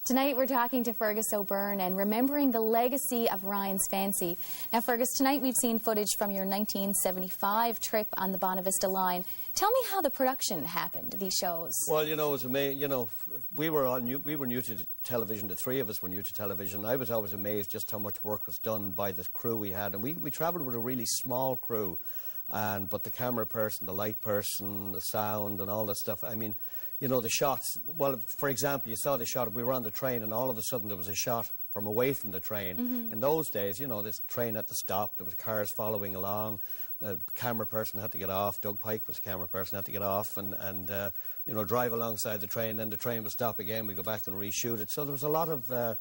Tonight we're talking to Fergus O'Byrne and remembering the legacy of Ryan's Fancy. Now Fergus, tonight we've seen footage from your 1975 trip on the Bonavista line. Tell me how the production happened, these shows. Well, you know, it was amazing. You know, we were new to television. The three of us were new to television. I was always amazed just how much work was done by the crew we had. And we travelled with a really small crew. But the camera person, the light person, the sound and all that stuff, I mean, you know, the shots, well, for example, you saw the shot, we were on the train and all of a sudden there was a shot from away from the train. In those days, you know, this train had to stop, there was cars following along, the camera person had to get off, Doug Pike was the camera person, had to get off and you know, drive alongside the train, then the train would stop again, we go back and reshoot it. So there was a lot of,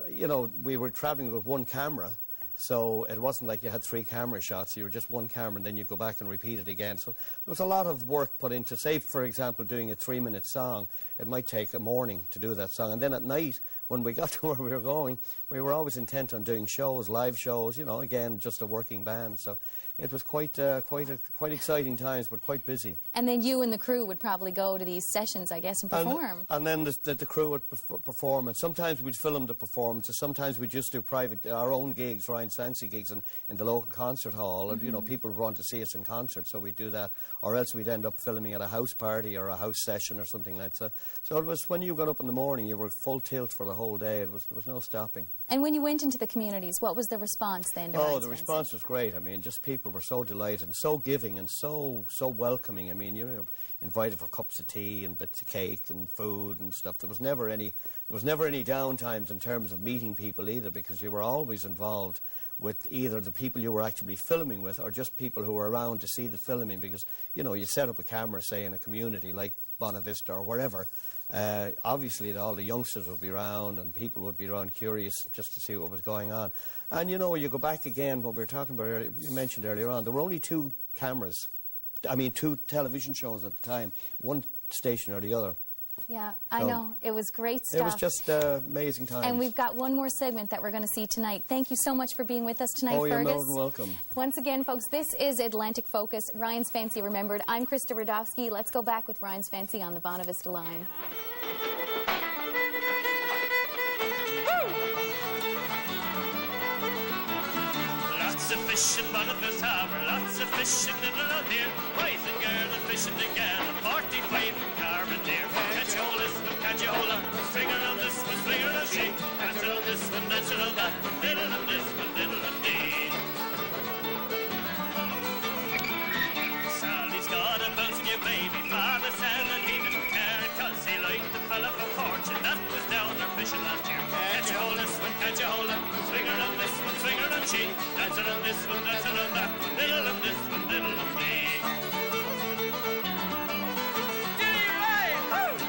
you know, we were travelling with one camera. So it wasn't like you had 3 camera shots, you were just one camera and then you go back and repeat it again. So there was a lot of work put into, say, for example, doing a 3-minute song. It might take a morning to do that song. And then at night, when we got to where we were going, we were always intent on doing shows, live shows, you know, again, just a working band. So it was quite exciting times, but quite busy. And then you and the crew would probably go to these sessions, I guess, and perform. And then the crew would perform, and sometimes we'd film the performances, sometimes we'd just do private, our own gigs, Ryan's Fancy gigs in the local concert hall, and, you know, people would want to see us in concert, so we'd do that. Or else we'd end up filming at a house party or a house session or something like that. So it was, when you got up in the morning, you were full tilt for the whole day. There was no stopping. And when you went into the communities, what was the response then to Ryan's Fancy? The response was great. I mean, just people were so delighted and so giving and so welcoming. I mean, you know, invited for cups of tea and bits of cake and food and stuff. There was never any downtimes in terms of meeting people either, because you were always involved with either the people you were actually filming with or just people who were around to see the filming, because, you know, you set up a camera, say, in a community like Bonavista or wherever. Obviously all the youngsters would be around and people would be around curious just to see what was going on. And, you know, you go back again, what we were talking about earlier, you mentioned earlier on, there were only 2 cameras, I mean 2 television shows at the time, one station or the other. Yeah, I know. It was great stuff. It was just amazing times. And we've got one more segment that we're going to see tonight. Thank you so much for being with us tonight, Fergus. Oh, you're more than welcome. Once again, folks, this is Atlantic Focus, Ryan's Fancy Remembered. I'm Krista Radowski. Let's go back with Ryan's Fancy on the Bonavista line. Lots of fish in Bonavista Harbour, lots of fish in the around here. Boys and girls are fishing together, 45 in Carpenter. Catch a hold this one, catch a hold that, finger on this one, finger on she. Catch it on this one, that's it on that, little on this one, little on thee. Sally's got a bounce in your baby, Father said that he didn't care, cause he liked the fella for fortune that was down there fishing last year. Catch a hold this one, catch a hold that, finger on this one, finger on she. That's it on this one, that's it on that, little on this one, little on me. Diddy right, woo!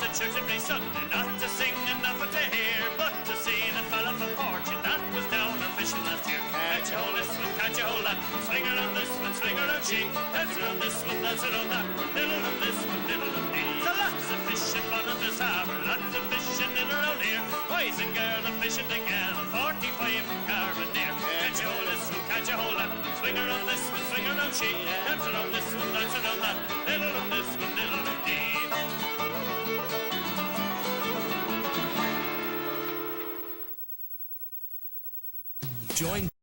Church every Sunday, not to sing and nothing to hear, but to see the fella for fortune that was down there fishing last year. Catch a hold this one, catch a hold that, slinger on this one, slinger on she. That's it on this one, that's it on that, little on this one, little on me. So lots of fishing on this harbour, lots of fishing in around here. Boys and girls are fishing together, 45 in Carpenter. Catch a hold this one, catch a hold that, slinger on this one, slinger on she. That's it on this one, that's it on that, little on this one, little on me. Join